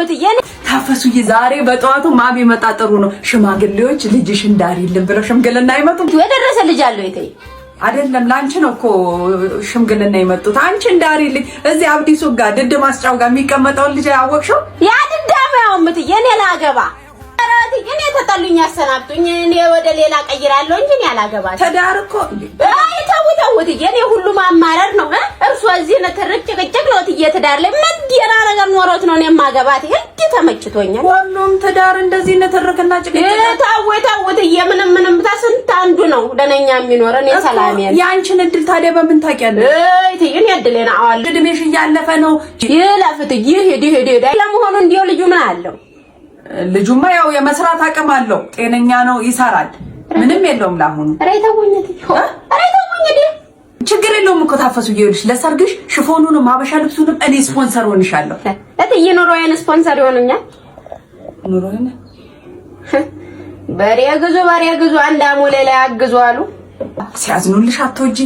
ምትዬ ታፈሱዬ ዛሬ በጠዋቱ ማቢ መጣ ጥሩ ነው። ሽማግሌዎች ልጅሽ እንዳሪልን ብለው ሽምግልና አይመጡም። የደረሰ ልጅ አለው እቴ አይደለም ላንቺ ነው እኮ ሽምግልና የመጡት። አንቺ እንዳሪልኝ እዚህ አብዲሱ ጋር ድድ ማስጫው ጋር የሚቀመጠው ልጅ አወቅሽው? ያ ድዳማ ያው ምትዬ እኔ ላገባ እኔ ተጣሉኝ አሰናብቱኝ እኔ ወደ ሌላ ቀይራለሁ እንጂ እኔ አላገባም። ተዳር እኮ አይ ተውት እኔ ሁሉ ማማረር ነው እርሱ እዚህ ነተረጭ ጭቅጭቅ ነው እየተዳር ላይ መዲና ነገር ኖሮት ነው እኔ ማገባት እንዴ ተመችቶኛል። ሁሉም ተዳር እንደዚህ ነተረከና ጭቅጭቅ ታውት ምንም ታስንት አንዱ ነው ለነኛ የሚኖረን የሰላም ያንቺን እድል ታዲያ በምን ታውቂያለሽ? እኔ እድሌና አዋል እድሜሽ እያለፈ ነው ይላፍት ይሄድ ለመሆኑ እንዲው ልጁ ምን አለው? ልጁማ ያው የመስራት አቅም አለው። ጤነኛ ነው፣ ይሰራል። ምንም የለውም ላሁኑ። አሬታውኝት ችግር የለውም እኮ ታፈሱ ይኸውልሽ፣ ለሰርግሽ ሽፎኑንም አበሻ ልብሱንም እኔ ስፖንሰር ሆንሻለሁ። እትዬ ኑሮዬን ስፖንሰር ይሆኑኛል። ኑሮዬን በሬ ግዙ አንድ አሙሌ ላይ አግዙ አሉ። ሲያዝኑልሽ አትወጂ